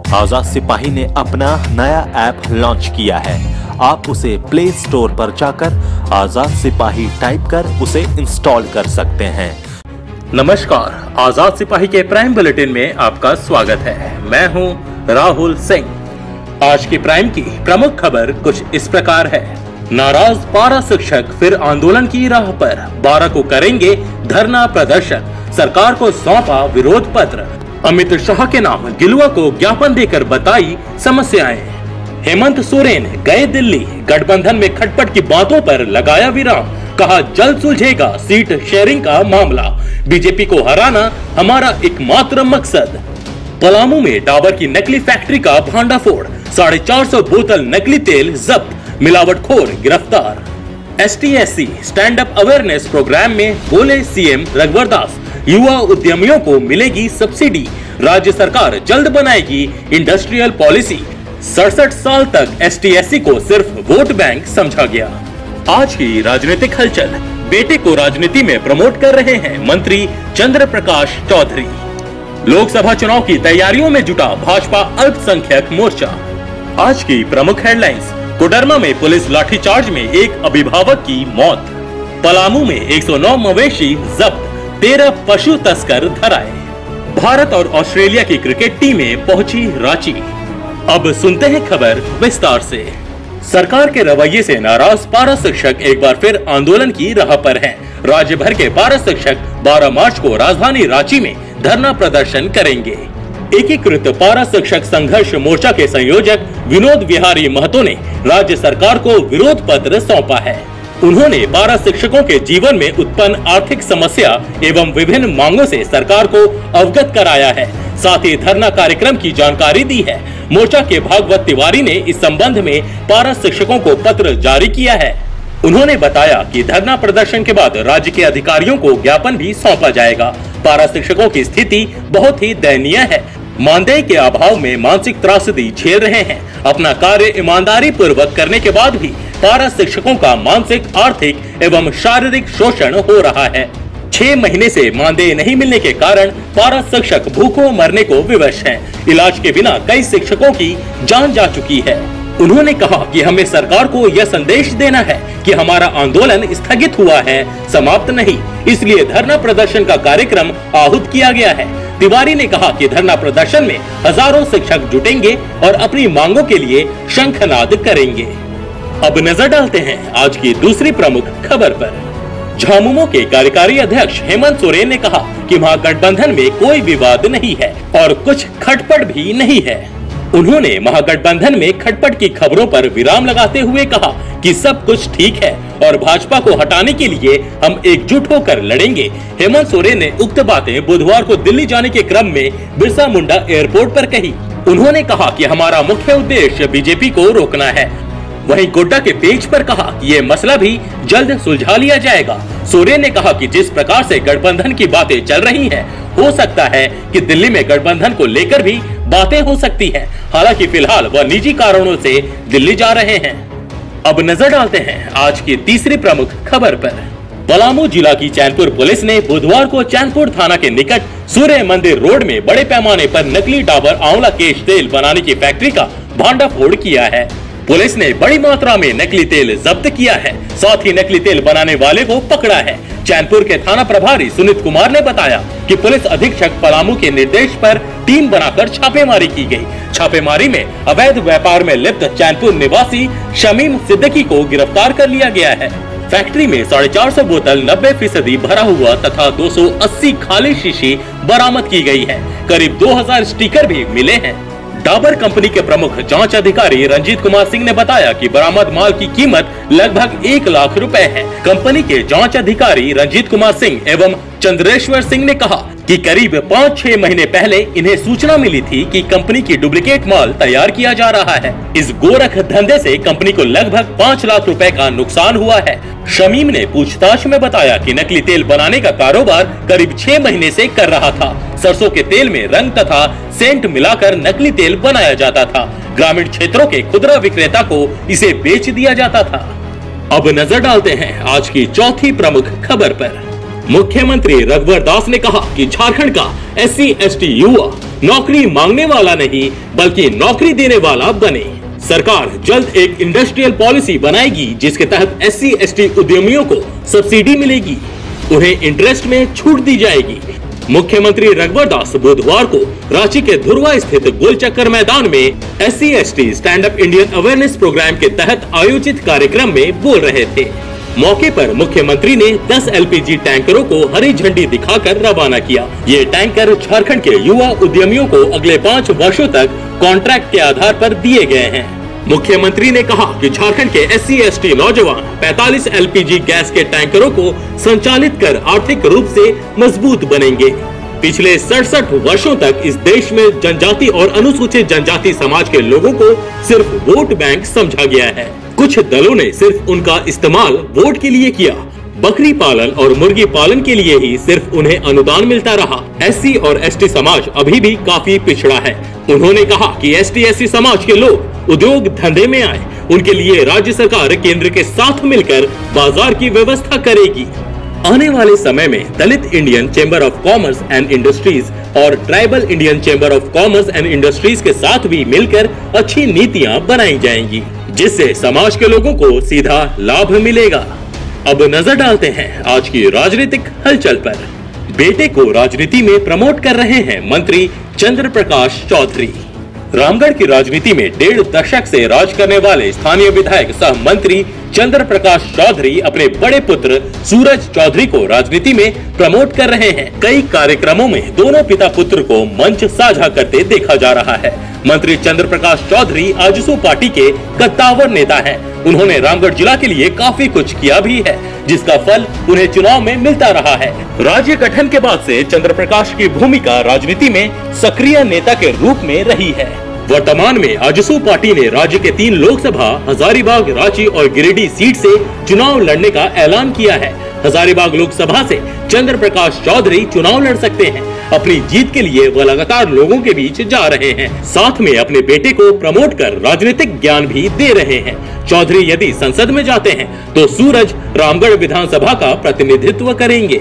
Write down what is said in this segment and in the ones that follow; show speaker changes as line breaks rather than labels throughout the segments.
आजाद सिपाही ने अपना नया ऐप लॉन्च किया है। आप उसे प्ले स्टोर पर जाकर आजाद सिपाही टाइप कर उसे इंस्टॉल कर सकते हैं। नमस्कार, आजाद सिपाही के प्राइम बुलेटिन में आपका स्वागत है। मैं हूं राहुल सिंह। आज की प्राइम की प्रमुख खबर कुछ इस प्रकार है। नाराज पारा शिक्षक फिर आंदोलन की राह पर, 12 को करेंगे धरना प्रदर्शन, सरकार को सौंपा विरोध पत्र। अमित शाह के नाम गिलुआ को ज्ञापन देकर बताई समस्याएं। हेमंत सोरेन गए दिल्ली, गठबंधन में खटपट की बातों पर लगाया विराम, कहा जल्द सुलझेगा सीट शेयरिंग का मामला, बीजेपी को हराना हमारा एकमात्र मकसद। पलामू में डाबर की नकली फैक्ट्री का भांडाफोड़, 450 बोतल नकली तेल जब्त, मिलावटखोर गिरफ्तार। ST/SC stand up awareness programme में बोले सीएम रघुवर दास, युवा उद्यमियों को मिलेगी सब्सिडी, राज्य सरकार जल्द बनाएगी इंडस्ट्रियल पॉलिसी। 67 साल तक ST/SC को सिर्फ वोट बैंक समझा गया। आज की राजनीतिक हलचल, बेटे को राजनीति में प्रमोट कर रहे हैं मंत्री चंद्र प्रकाश चौधरी। लोकसभा चुनाव की तैयारियों में जुटा भाजपा अल्पसंख्यक मोर्चा। आज की प्रमुख हेडलाइंस, कोडरमा में पुलिस लाठीचार्ज में एक अभिभावक की मौत। पलामू में 109 मवेशी जब्त, 13 पशु तस्कर धराए। भारत और ऑस्ट्रेलिया की क्रिकेट टीमें पहुंची रांची। अब सुनते हैं खबर विस्तार से। सरकार के रवैये से नाराज पारा शिक्षक एक बार फिर आंदोलन की राह पर हैं। राज्य भर के पारा शिक्षक 12 मार्च को राजधानी रांची में धरना प्रदर्शन करेंगे। एकीकृत पारा शिक्षक संघर्ष मोर्चा के संयोजक विनोद विहारी महतो ने राज्य सरकार को विरोध पत्र सौंपा है। उन्होंने पारा शिक्षकों के जीवन में उत्पन्न आर्थिक समस्या एवं विभिन्न मांगों से सरकार को अवगत कराया है। साथ ही धरना कार्यक्रम की जानकारी दी है। मोर्चा के भागवत तिवारी ने इस संबंध में पारा शिक्षकों को पत्र जारी किया है। उन्होंने बताया कि धरना प्रदर्शन के बाद राज्य के अधिकारियों को ज्ञापन भी सौंपा जाएगा। पारा शिक्षकों की स्थिति बहुत ही दयनीय है। मानदेय के अभाव में मानसिक त्रासदी झेल रहे हैं। अपना कार्य ईमानदारी पूर्वक करने के बाद भी पारा शिक्षकों का मानसिक, आर्थिक एवं शारीरिक शोषण हो रहा है। 6 महीने से मानदेय नहीं मिलने के कारण पारा शिक्षक भूखों मरने को विवश हैं। इलाज के बिना कई शिक्षकों की जान जा चुकी है। उन्होंने कहा कि हमें सरकार को यह संदेश देना है कि हमारा आंदोलन स्थगित हुआ है, समाप्त नहीं, इसलिए धरना प्रदर्शन का कार्यक्रम आहूत किया गया है। तिवारी ने कहा कि धरना प्रदर्शन में हजारों शिक्षक जुटेंगे और अपनी मांगों के लिए शंखनाद करेंगे। अब नजर डालते हैं आज की दूसरी प्रमुख खबर पर। झामुमो के कार्यकारी अध्यक्ष हेमंत सोरेन ने कहा कि महागठबंधन में कोई विवाद नहीं है और कुछ खटपट भी नहीं है। उन्होंने महागठबंधन में खटपट की खबरों पर विराम लगाते हुए कहा कि सब कुछ ठीक है और भाजपा को हटाने के लिए हम एकजुट होकर लड़ेंगे। हेमंत सोरेन ने उक्त बातें बुधवार को दिल्ली जाने के क्रम में बिरसा मुंडा एयरपोर्ट पर कही। उन्होंने कहा कि हमारा मुख्य उद्देश्य बीजेपी को रोकना है। वहीं गोड्डा के पेज पर कहा कि ये मसला भी जल्द सुलझा लिया जाएगा। सोरेन ने कहा कि जिस प्रकार से गठबंधन की बातें चल रही हैं, हो सकता है कि दिल्ली में गठबंधन को लेकर भी बातें हो सकती हैं। हालांकि फिलहाल वह निजी कारणों से दिल्ली जा रहे हैं। अब नजर डालते हैं आज की तीसरी प्रमुख खबर पर। पलामू जिला की चैनपुर पुलिस ने बुधवार को चैनपुर थाना के निकट सूर्य मंदिर रोड में बड़े पैमाने पर नकली डाबर आंवला केश तेल बनाने की फैक्ट्री का भांडाफोड़ किया है। पुलिस ने बड़ी मात्रा में नकली तेल जब्त किया है, साथ ही नकली तेल बनाने वाले को पकड़ा है। चैनपुर के थाना प्रभारी सुनीत कुमार ने बताया कि पुलिस अधीक्षक पलामू के निर्देश पर टीम बनाकर छापेमारी की गई। छापेमारी में अवैध व्यापार में लिप्त चैनपुर निवासी शमीम सिद्दीकी को गिरफ्तार कर लिया गया है। फैक्ट्री में 450 बोतल 90% भरा हुआ तथा 280 खाली शीशी बरामद की गई है। करीब 2000 स्टिकर भी मिले हैं। डाबर कंपनी के प्रमुख जांच अधिकारी रंजीत कुमार सिंह ने बताया कि बरामद माल की कीमत लगभग 1 लाख रुपए है। कंपनी के जांच अधिकारी रंजीत कुमार सिंह एवं चंद्रेश्वर सिंह ने कहा कि करीब 5-6 महीने पहले इन्हें सूचना मिली थी कि कंपनी की डुप्लीकेट माल तैयार किया जा रहा है। इस गोरख धंधे से कंपनी को लगभग 5 लाख रुपए का नुकसान हुआ है। शमीम ने पूछताछ में बताया कि नकली तेल बनाने का कारोबार करीब 6 महीने से कर रहा था। सरसों के तेल में रंग तथा सेंट मिलाकर नकली तेल बनाया जाता था। ग्रामीण क्षेत्रों के खुदरा विक्रेता को इसे बेच दिया जाता था। अब नजर डालते हैं आज की चौथी प्रमुख खबर पर। मुख्यमंत्री रघुवर दास ने कहा कि झारखंड का SC/ST युवा नौकरी मांगने वाला नहीं बल्कि नौकरी देने वाला बने। सरकार जल्द एक इंडस्ट्रियल पॉलिसी बनाएगी जिसके तहत SC/ST उद्यमियों को सब्सिडी मिलेगी, उन्हें इंटरेस्ट में छूट दी जाएगी। मुख्यमंत्री रघुवर दास बुधवार को रांची के धुर्वा स्थित गोलचक्कर मैदान में SC/ST stand up Indian awareness programme के तहत आयोजित कार्यक्रम में बोल रहे थे। मौके पर मुख्यमंत्री ने 10 LPG टैंकरों को हरी झंडी दिखाकर रवाना किया। ये टैंकर झारखंड के युवा उद्यमियों को अगले 5 वर्षों तक कॉन्ट्रैक्ट के आधार पर दिए गए हैं। मुख्यमंत्री ने कहा कि झारखंड के SC/ST नौजवान 45 LPG गैस के टैंकरों को संचालित कर आर्थिक रूप से मजबूत बनेंगे। पिछले 67 वर्षों तक इस देश में जनजाति और अनुसूचित जनजाति समाज के लोगों को सिर्फ वोट बैंक समझा गया है। कुछ दलों ने सिर्फ उनका इस्तेमाल वोट के लिए किया। बकरी पालन और मुर्गी पालन के लिए ही सिर्फ उन्हें अनुदान मिलता रहा। SC और ST समाज अभी भी काफी पिछड़ा है। उन्होंने कहा कि ST/SC समाज के लोग उद्योग धंधे में आए, उनके लिए राज्य सरकार केंद्र के साथ मिलकर बाजार की व्यवस्था करेगी। आने वाले समय में Dalit Indian chamber of commerce and industries और tribal Indian chamber of commerce and industries के साथ भी मिलकर अच्छी नीतियां बनाई जाएंगी, जिससे समाज के लोगों को सीधा लाभ मिलेगा। अब नजर डालते हैं आज की राजनीतिक हलचल पर। बेटे को राजनीति में प्रमोट कर रहे हैं मंत्री चंद्र प्रकाश चौधरी। रामगढ़ की राजनीति में 1.5 दशक से राज करने वाले स्थानीय विधायक सह मंत्री चंद्र प्रकाश चौधरी अपने बड़े पुत्र सूरज चौधरी को राजनीति में प्रमोट कर रहे हैं। कई कार्यक्रमों में दोनों पिता पुत्र को मंच साझा करते देखा जा रहा है। मंत्री चंद्र प्रकाश चौधरी आजसू पार्टी के कद्दावर नेता हैं। उन्होंने रामगढ़ जिला के लिए काफी कुछ किया भी है, जिसका फल उन्हें चुनाव में मिलता रहा है। राज्य गठन के बाद से चंद्र प्रकाश की भूमिका राजनीति में सक्रिय नेता के रूप में रही है। वर्तमान में आजसू पार्टी ने राज्य के 3 लोकसभा हजारीबाग, रांची और गिरिडीह सीट से चुनाव लड़ने का ऐलान किया है। हजारीबाग लोकसभा से चंद्र प्रकाश चौधरी चुनाव लड़ सकते हैं। अपनी जीत के लिए वह लगातार लोगों के बीच जा रहे हैं, साथ में अपने बेटे को प्रमोट कर राजनीतिक ज्ञान भी दे रहे हैं। चौधरी यदि संसद में जाते हैं तो सूरज रामगढ़ विधानसभा का प्रतिनिधित्व करेंगे।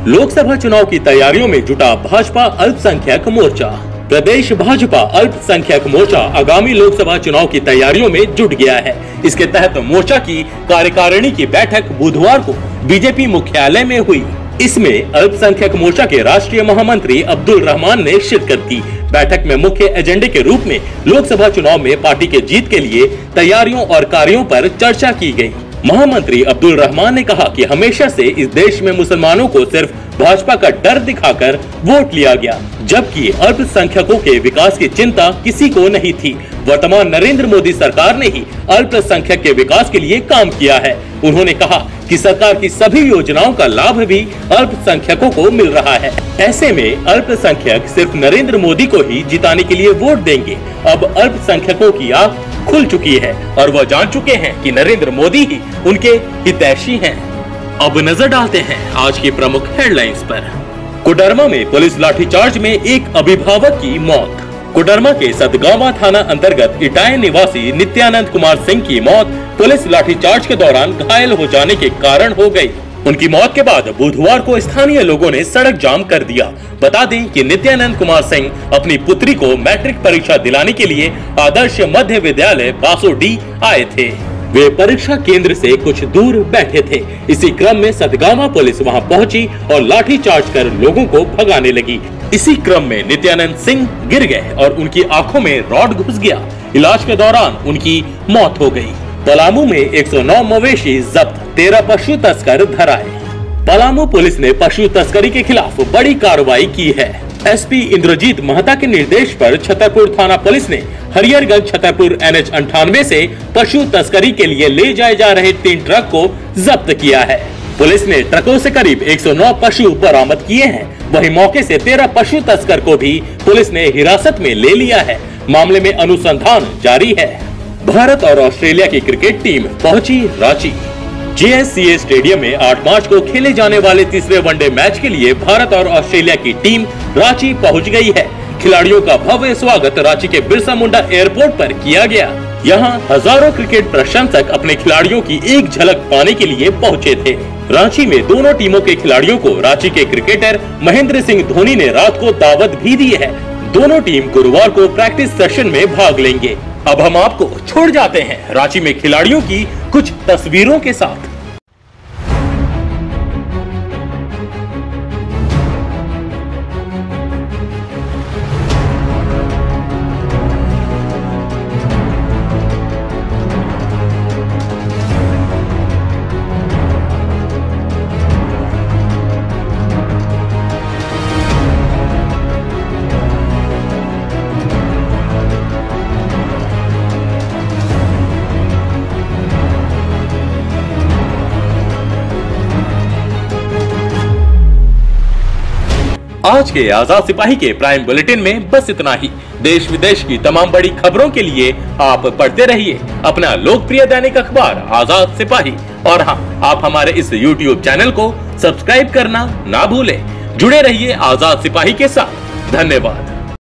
लोकसभा चुनाव की तैयारियों में जुटा भाजपा अल्पसंख्यक मोर्चा। प्रदेश भाजपा अल्पसंख्यक मोर्चा आगामी लोकसभा चुनाव की तैयारियों में जुट गया है। इसके तहत मोर्चा की कार्यकारिणी की बैठक बुधवार को बीजेपी मुख्यालय में हुई। इसमें अल्पसंख्यक मोर्चा के राष्ट्रीय महामंत्री अब्दुल रहमान ने शिरकत की। बैठक में मुख्य एजेंडे के रूप में लोकसभा चुनाव में पार्टी के जीत के लिए तैयारियों और कार्यों पर चर्चा की गई। महामंत्री अब्दुल रहमान ने कहा कि हमेशा से इस देश में मुसलमानों को सिर्फ भाजपा का डर दिखाकर वोट लिया गया, जबकि अल्पसंख्यकों के विकास की चिंता किसी को नहीं थी। वर्तमान नरेंद्र मोदी सरकार ने ही अल्पसंख्यक के विकास के लिए काम किया है। उन्होंने कहा कि सरकार की सभी योजनाओं का लाभ भी अल्पसंख्यकों को मिल रहा है। ऐसे में अल्पसंख्यक सिर्फ नरेंद्र मोदी को ही जिताने के लिए वोट देंगे। अब अल्पसंख्यकों की आंख खुल चुकी है और वह जान चुके हैं कि नरेंद्र मोदी ही उनके हितैषी हैं। अब नजर डालते हैं आज की प्रमुख हेडलाइंस पर। कोडरमा में पुलिस लाठीचार्ज में एक अभिभावक की मौत। कोडरमा के सतगावा थाना अंतर्गत इटाई निवासी नित्यानंद कुमार सिंह की मौत पुलिस लाठीचार्ज के दौरान घायल हो जाने के कारण हो गई। उनकी मौत के बाद बुधवार को स्थानीय लोगों ने सड़क जाम कर दिया। बता दें कि नित्यानंद कुमार सिंह अपनी पुत्री को मैट्रिक परीक्षा दिलाने के लिए आदर्श मध्य विद्यालय बासोडी आए थे। वे परीक्षा केंद्र से कुछ दूर बैठे थे। इसी क्रम में सतगावा पुलिस वहां पहुंची और लाठीचार्ज कर लोगों को भगाने लगी। इसी क्रम में नित्यानंद सिंह गिर गए और उनकी आंखों में रॉड घुस गया। इलाज के दौरान उनकी मौत हो गई। पलामू में 109 मवेशी जब्त, 13 पशु तस्कर धराए। पलामू पुलिस ने पशु तस्करी के खिलाफ बड़ी कार्रवाई की है। एसपी इंद्रजीत महता के निर्देश पर छतरपुर थाना पुलिस ने हरिहरगंज छतरपुर NH 98 से पशु तस्करी के लिए ले जाए जा रहे 3 ट्रक को जब्त किया है। पुलिस ने ट्रकों से करीब 109 पशु बरामद किए हैं। वहीं मौके से 13 पशु तस्कर को भी पुलिस ने हिरासत में ले लिया है। मामले में अनुसंधान जारी है। भारत और ऑस्ट्रेलिया की क्रिकेट टीम पहुंची रांची। JSCA स्टेडियम में 8 मार्च को खेले जाने वाले तीसरे वनडे मैच के लिए भारत और ऑस्ट्रेलिया की टीम रांची पहुंच गई है। खिलाड़ियों का भव्य स्वागत रांची के बिरसा मुंडा एयरपोर्ट पर किया गया। यहां हजारों क्रिकेट प्रशंसक अपने खिलाड़ियों की एक झलक पाने के लिए पहुंचे थे। रांची में दोनों टीमों के खिलाड़ियों को रांची के क्रिकेटर महेंद्र सिंह धोनी ने रात को दावत भी दी है। दोनों टीम गुरुवार को प्रैक्टिस सेशन में भाग लेंगे। अब हम आपको छोड़ जाते हैं रांची में खिलाड़ियों की कुछ तस्वीरों के साथ। आज के आजाद सिपाही के प्राइम बुलेटिन में बस इतना ही। देश विदेश की तमाम बड़ी खबरों के लिए आप पढ़ते रहिए अपना लोकप्रिय दैनिक अखबार आजाद सिपाही। और हाँ, आप हमारे इस YouTube चैनल को सब्सक्राइब करना ना भूलें। जुड़े रहिए आजाद सिपाही के साथ। धन्यवाद।